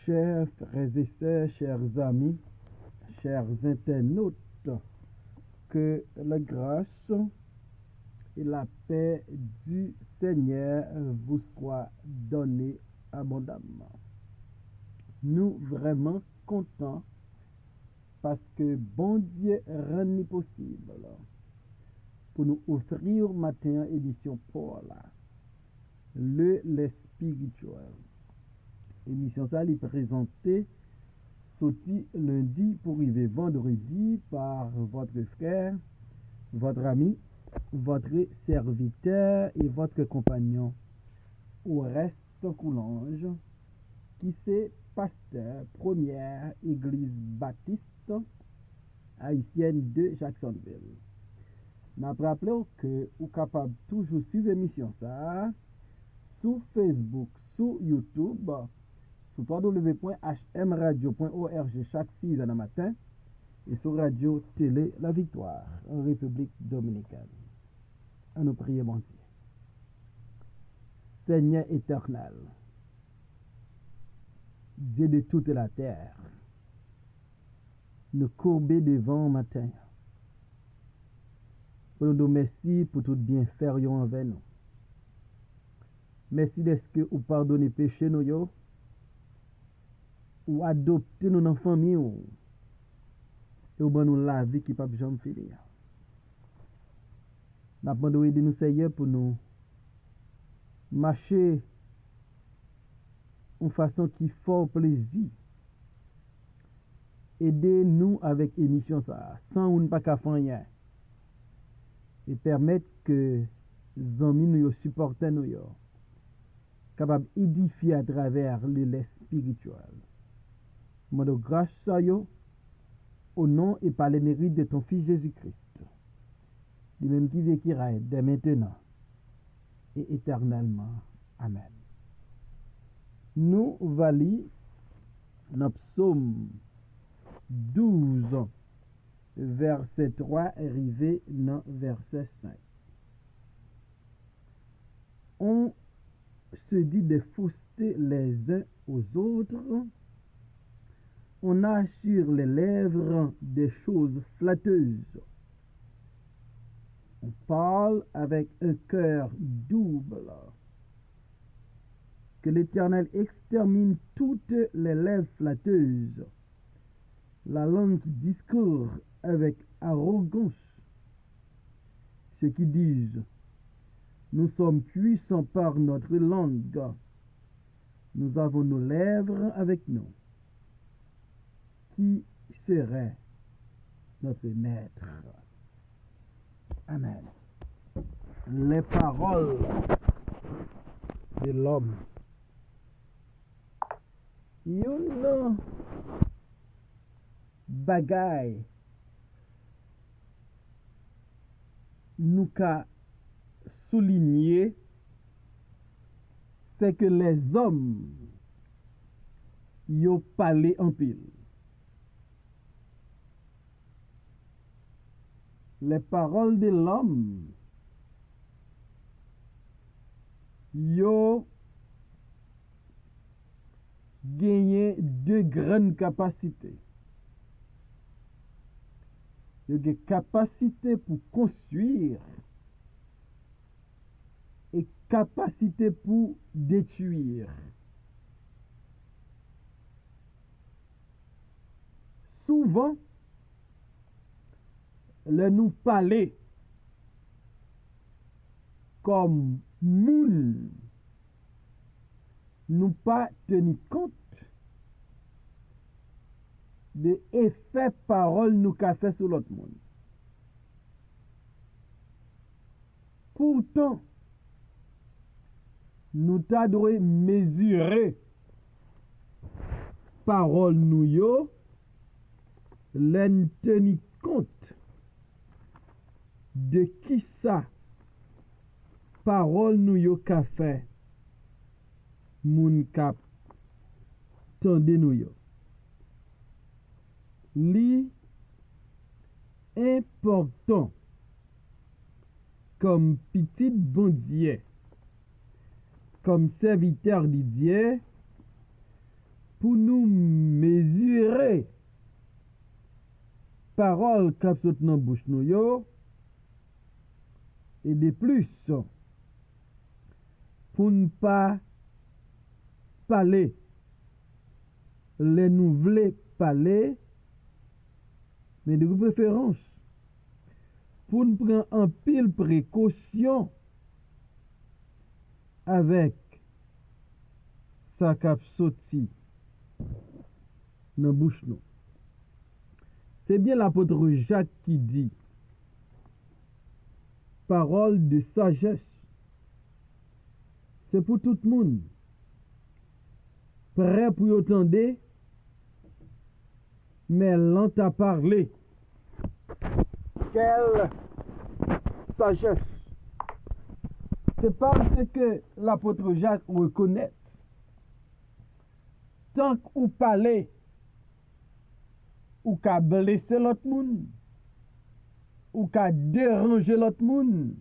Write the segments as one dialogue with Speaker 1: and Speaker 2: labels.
Speaker 1: Chers frères et sœurs, chers amis, chers internautes, que la grâce et la paix du Seigneur vous soient données abondamment. Nous vraiment contents parce que bon Dieu rend possible pour nous offrir matin édition Paul, le spirituel. Émission ça est présentée sorti lundi pour arriver vendredi par votre frère, votre ami, votre serviteur et votre compagnon au reste Coulange, qui c'est pasteur première église baptiste haïtienne de Jacksonville. N'a rappelé que vous capable toujours suivre l'émission ça sur Facebook, sur YouTube, sur www.hmradio.org chaque 6 h matin et sur Radio Télé La Victoire en République Dominicaine. À nous prier, bon Dieu. Seigneur éternel, Dieu de toute la terre, nous courber devant matin. Pour nous merci pour tout bien faire envers nous. Merci d'être que vous pardonnez péché nous yo, ou adopter nous dans la famille et ou nous la vie qui pas jamais finir. N'a pas de aider nous Seigneur pour nous marcher en façon qui fort plaisir. Aidez-nous avec émission ça sans on pas qu'à faire rien et permettre que les amis nous supporter nous capable édifier à travers le lait spirituel. Moi de grâce à yo au nom et par les mérites de ton fils Jésus-Christ. Lui même qui vécira dès maintenant et éternellement. Amen. Nous valons notre psaume 12 verset 3 arrivé dans verset 5. On se dit de fausseter les uns aux autres. On a sur les lèvres des choses flatteuses. On parle avec un cœur double. Que l'Éternel extermine toutes les lèvres flatteuses, la langue qui discourt avec arrogance. Ceux qui disent, nous sommes puissants par notre langue, nous avons nos lèvres avec nous. Qui serait notre maître? Amen. Les paroles de l'homme. Yon bagay nous ka souligner, c'est que les hommes yo parlé en pile. Les paroles de l'homme yo gagné de grandes capacités. Yo des capacités pour construire et capacité pour détruire. Souvent, le nous parler comme moun, nous pas tenir compte de effet parole nous qu'a fait sur l'autre monde. Pourtant, nous t'adoué mesurer parole nous yo, l'en tenir compte de qui ça parole nous yo qu'a fait moun kap tande nou yo. Li important comme petit bon Dieu, comme serviteur de Dieu, pour nous mesurer parole qui sont dans la bouche nous yo, et de plus pour ne pas parler les nous voulons parler, mais de préférence pour nous prendre en pile précaution avec sa cap sorti dans bouche nous. C'est bien l'apôtre Jacques qui dit parole de sagesse. C'est pour tout le monde. Prêt pour y entendre, mais lent à parler. Quelle sagesse! C'est parce que l'apôtre Jacques reconnaît. Tant qu'on parle, ou qu'à blesser l'autre monde, ou qu'à déranger l'autre monde,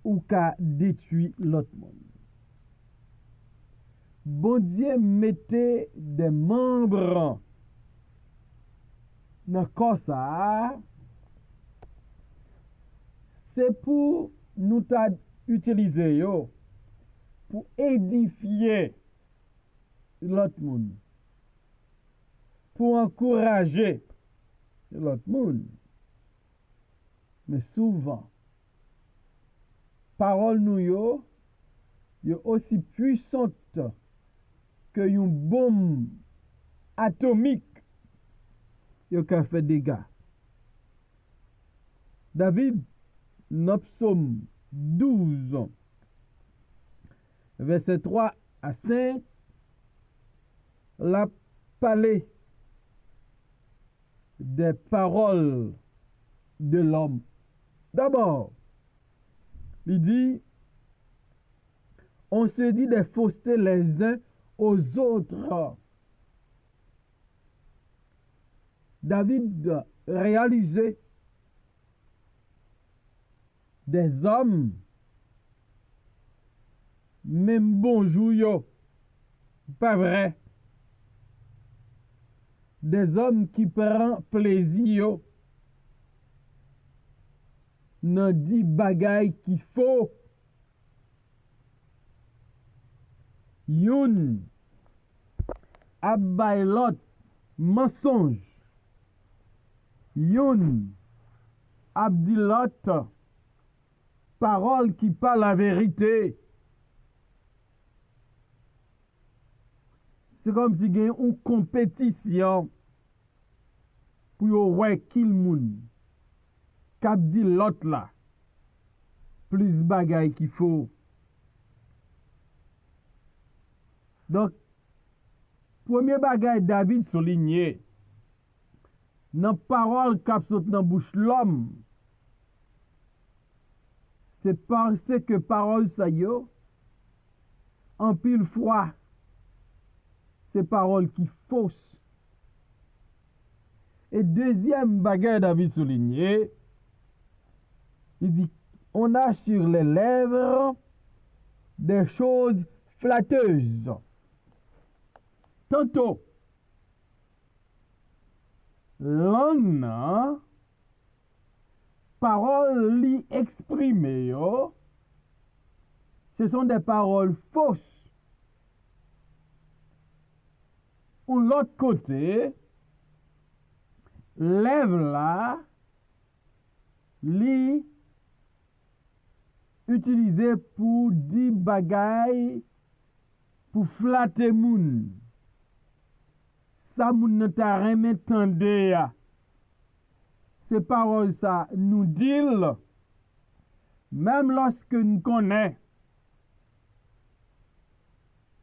Speaker 1: ou qu'à détruire l'autre monde. Bon Dieu mettez des membres dans le corps ça, c'est pour nous utiliser yo, pour édifier l'autre monde, pour encourager l'autre monde. Mais souvent, parole nous yo aussi puissante que une bombe atomique yo ka fait dégâts. David, dans Psaume 12, verset 3 à 5, l'a parlé des paroles de l'homme. D'abord, il dit, on se dit des faussetés les uns aux autres. David réalisait des hommes, même bonjour yo, pas vrai. Des hommes qui prennent plaisir nan di bagay qui faux. Youn ap bay lot mensonge. Youn ap di lot parole qui pas la vérité. C'est comme si il y a une compétition pour yon wè qui le moun k'ap di l'autre là plus bagay qu'il faut. Donc premier bagay David souligné dans parole k'ap sot dans bouche l'homme, c'est parce que parole sa yo en pile fois c'est parole qui fausse. Et deuxième bagay David souligné, il dit on a sur les lèvres des choses flatteuses. Tantôt langue nan parole li exprimée yo, ce sont des paroles fausses. Ou l'autre côté, lève là, li utilisé pour dire bagay, pour flatter moun. Ça moun ne t'a rien tende ya. Ces paroles ça nous dit, même lorsque nous connaissons,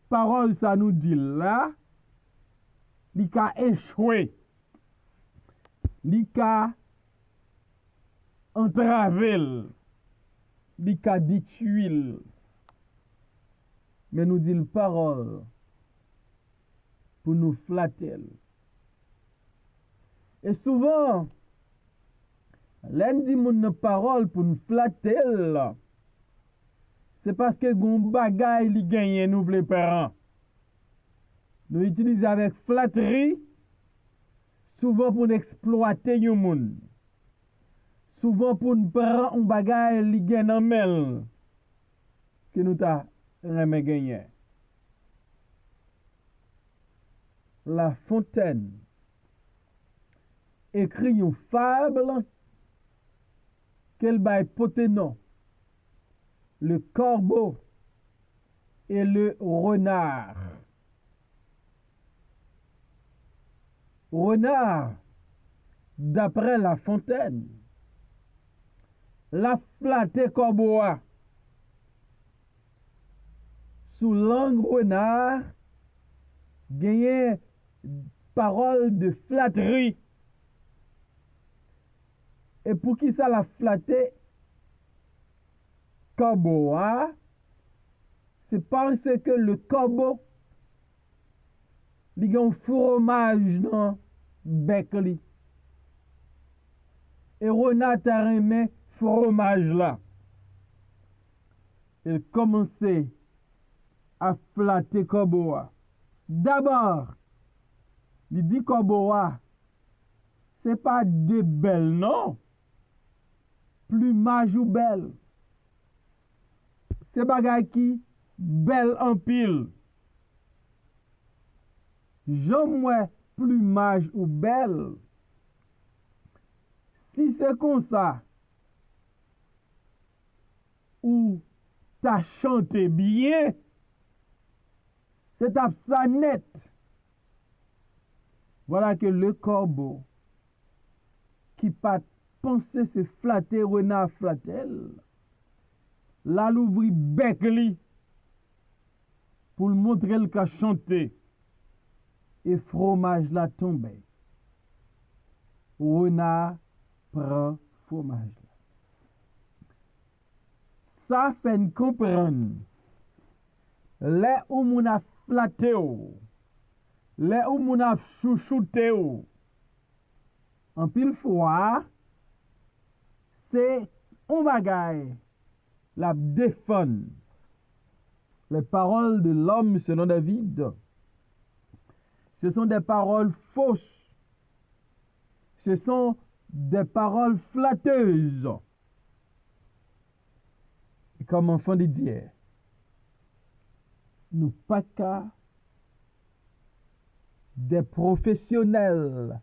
Speaker 1: parole ça nous dit là, li ka échoué, li ka entravel, li ka détruit. Mais nous dit parole pour nous flatter. Et souvent, l'un dit mon parole pour nous flatter, c'est parce que gon bagay li gagne nous les parents. nous utilisons avec flatterie, souvent pour exploiter les gens. Souvent pour nous prendre un bagage li gen nan mel que nous ta remet gagner. La Fontaine écrit une fable qu'elle bail potenon, le corbeau et le renard. Renard, d'après La Fontaine, la flatte corbeau sous langue renard, gagne parole de flatterie. Et pour qui ça la flatter corbeau, c'est parce que le corbeau il a un fromage dans bec li. Et renard a aimé fromage là. Il commençait à flatter corbeau. D'abord, il dit corbeau, c'est pas de belle, non. Plumage ou belle. C'est bagay qui belle en pile. J'aime plumage ou belle. Si c'est comme ça, ou t'as chanté bien, c'est à ça net. Voilà que le corbeau, qui pas penser se flatter, renard flattel, là l'ouvri bec li, pour le montrer le qu'a chanté, et fromage la tombe. Renard prend fromage là. Ça fait nous comprendre. Les où moun a flatté ou, les où moun a chouchouté ou, en pile fois, c'est un bagay la défend. Les paroles de l'homme selon David, ce sont des paroles fausses. Ce sont des paroles flatteuses. Et comme enfant de Dieu, nous pas qu'à des professionnels,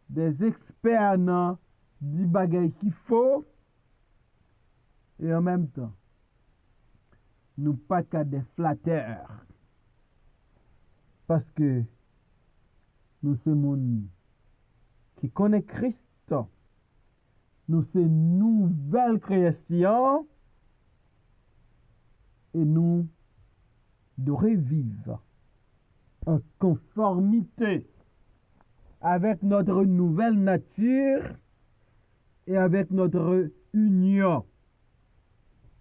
Speaker 1: des experts dans du bagay qu'il faut, et en même temps, nous pas qu'à des flatteurs. Parce que nous sommes monde qui connaît Christ, nous sommes nouvelle création, et nous devons vivre en conformité avec notre nouvelle nature et avec notre union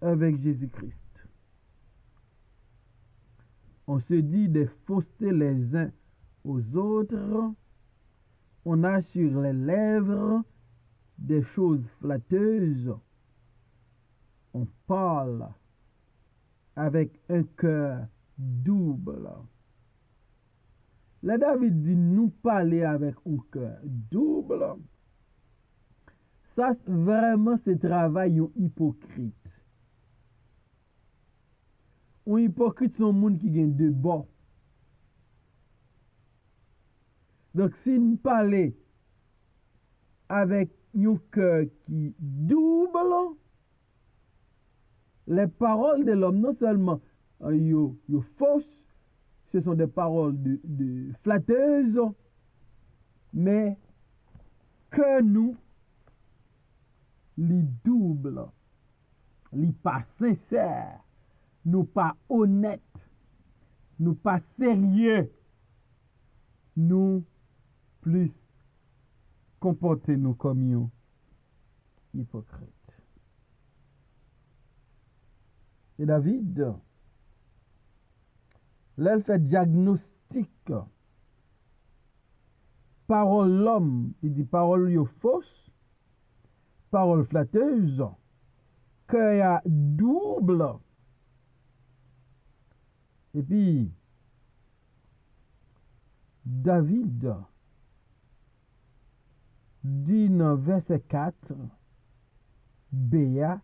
Speaker 1: avec Jésus-Christ. On se dit des faussetés les uns aux autres, on a sur les lèvres des choses flatteuses, on parle avec un cœur double. Là, David dit nous parler avec un cœur double. Ça, vraiment, c'est travail d'un hypocrite. Un hypocrite, c'est un monde qui gagne deux bords. Donc, si nous parlons avec un cœur qui double, les paroles de l'homme, non seulement yo fausses, ce sont des paroles de flatteuses, mais que nous, les doubles, les pas sincères, nous pas honnêtes, nous pas sérieux, nous plus comporter nous comme un hypocrite. Et David, là, il fait diagnostic. Parole l'homme, il dit parole yo fausse, parole flatteuse, cœur double. Et puis, David dit dans verset 4, Béa,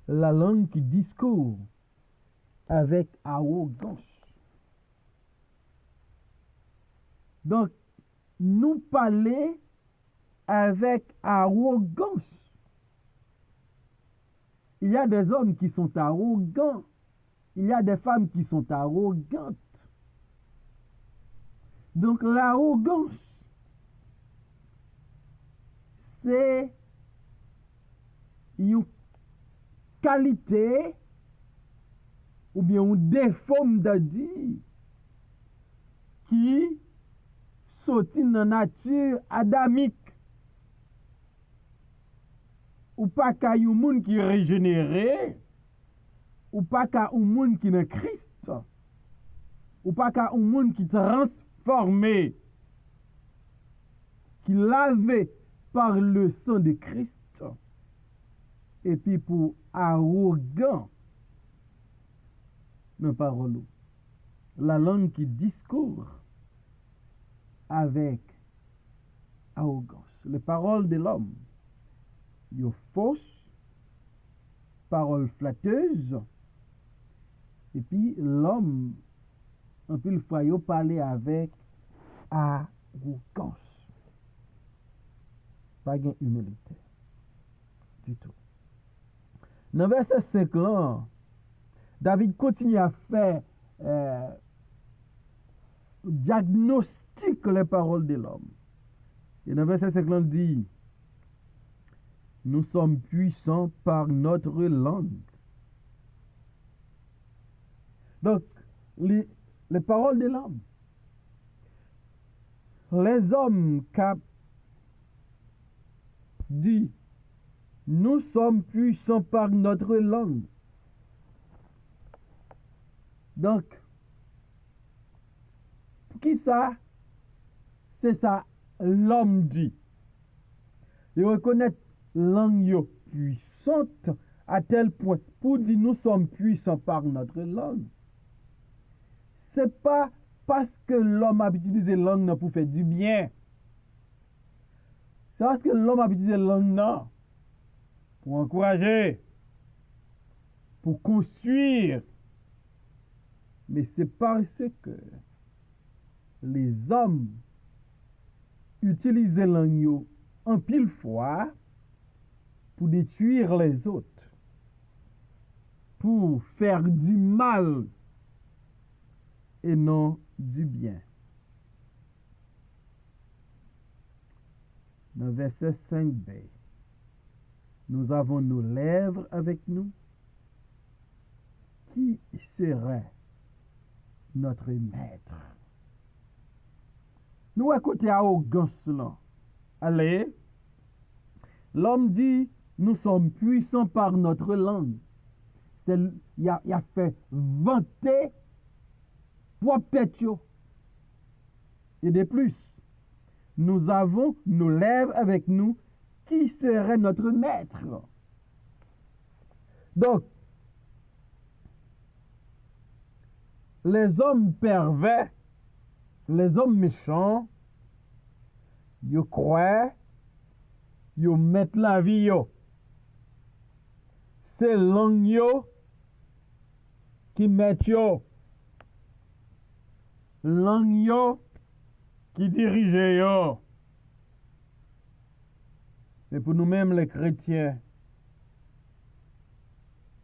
Speaker 1: la langue qui discourt avec arrogance. Donc, nous parler avec arrogance. Il y a des hommes qui sont arrogants. Il y a des femmes qui sont arrogantes. Donc, l'arrogance, c'est une qualité ou bien un défaut de dire qui sorti dans la nature adamique. Ou pas qu'à un monde qui est régénéré, ou pas qu'à un monde qui est Christ, ou pas qu'à un monde qui est transformé, qui est lavé par le sang de Christ. Et puis pour arrogant, nos paroles, la langue qui discourt avec arrogance. Les paroles de l'homme, yo fausse, paroles flatteuses, et puis l'homme, un peu le fois, yo parler avec arrogance. Pas gain humilité du tout. Dans verset 5 là, David continue à faire diagnostic les paroles de l'homme. Et dans verset 5 là, il dit, nous sommes puissants par notre langue. Donc, les paroles de l'homme. Les hommes qui disent, nous sommes puissants par notre langue. Donc, qui ça? C'est ça, l'homme dit. Il reconnaît langue puissante à tel point pour dire nous sommes puissants par notre langue. C'est pas parce que l'homme a utilisé la langue pour faire du bien. C'est parce que l'homme a utilisé la langue pour encourager, pour construire. Mais c'est parce que les hommes utilisent la langue en pile fois pour détruire les autres, pour faire du mal et non du bien. Dans verset 5b, nous avons nos lèvres avec nous. Qui serait notre maître? Nous écoutons arrogance là. Allez, l'homme dit, nous sommes puissants par notre langue. Il a fait vanter propre tête. Et de plus, nous avons nos lèvres avec nous. Qui serait notre maître? Donc, les hommes pervers, les hommes méchants, ils croient, ils mettent la vie yo. C'est langue yo qui met yo. Langue yo qui dirige yo. Mais pour nous-mêmes les chrétiens,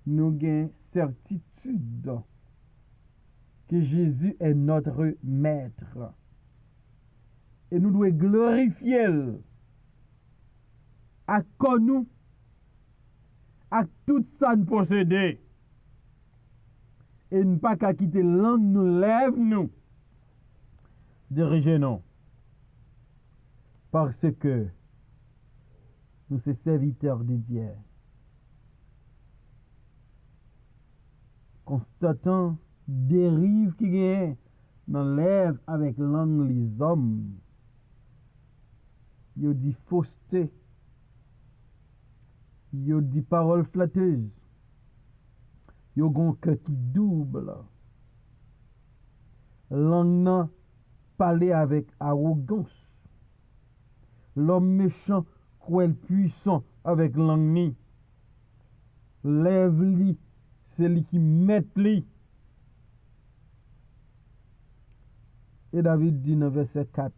Speaker 1: nous avons certitude que Jésus est notre maître. Et nous devons glorifier à nous, à tout ça nous posséder. Et ne pas qu'à quitter langue nous lève nous. Dirigez-nous. Parce que nous sommes serviteurs de Dieu. Constatant dérive qui gagne dans l'èvre avec langue les hommes. Il dit fausseté. Il dit parole flatteuse. Il y a un cœur qui double. Langue parler avec arrogance. L'homme méchant croit puissant avec langue. Lève li, c'est lui qui met li. Et David dit dans verset 4,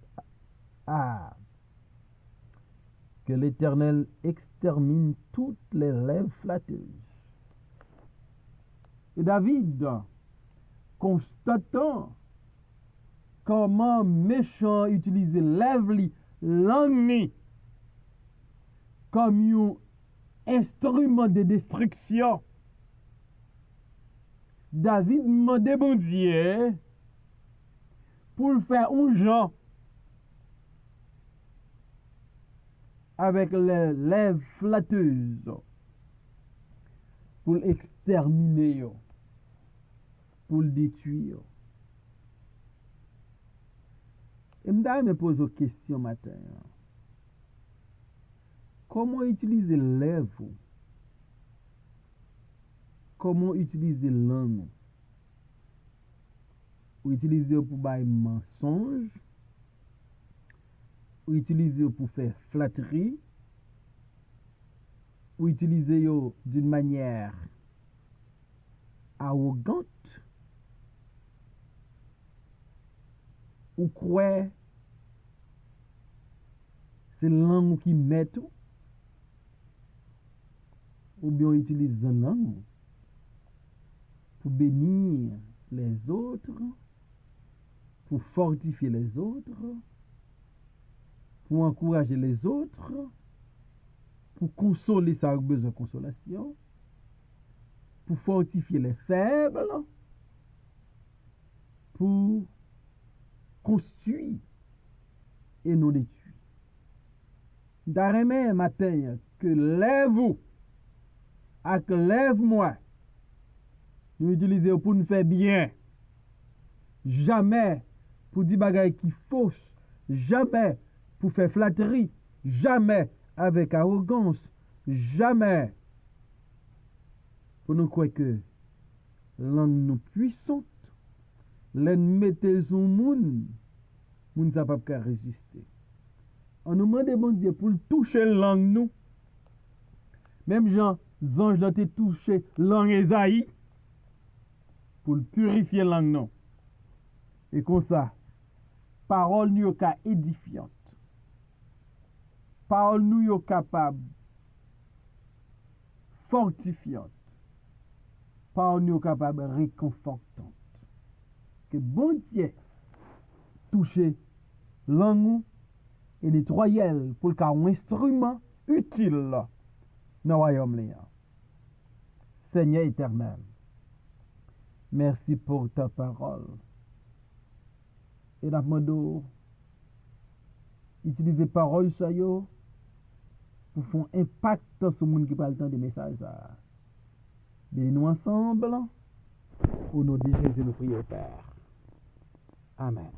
Speaker 1: que l'Éternel extermine toutes les lèvres flatteuses. Et David, constatant comment méchant utiliser lèvres li, langue comme un instrument de destruction, David m'a demandé pour le faire un genre avec les lèvres flatteuses, pour l'exterminer, pour le détruire. Et me pose une question matin. Comment utiliser les lèvres? Comment utiliser langue? Ou utiliser pour faire mensonge? Ou utiliser pour faire flatterie? Ou utiliser d'une manière arrogante? Ou quoi? C'est langue qui met tout? Ou bien utiliser la langue pour bénir les autres, pour fortifier les autres, pour encourager les autres, pour consoler ça avec besoin de consolation, pour fortifier les faibles, pour construire et nous détruire. D'arrêter matin que lève-vous, à que lève-moi, nous utilisons pour nous faire bien. Jamais pour dire bagaille qui fausse, jamais pour faire flatterie, jamais avec arrogance, jamais pour nous croire que langue nous puissante, l'en mettez au monde, nous ne pas qu'à résister. On nous demande bon Dieu pour toucher langue nous. Même Jean, anges ont été touché langue Esaïe pour purifier langue nous. Et comme ça, parole nous est édifiante. Parole nous est capable fortifiante. Parole nous est capable réconfortante. Que bon Dieu touche langue et nettoyer pour le cas un instrument utile dans le royaume. Seigneur éternel, merci pour ta parole. Et la demande utiliser parole ça yo pour faire un impact sur le monde qui parle tant de messages. Mais nous ensemble, au nom de Jésus, nous prions, Père. Amen.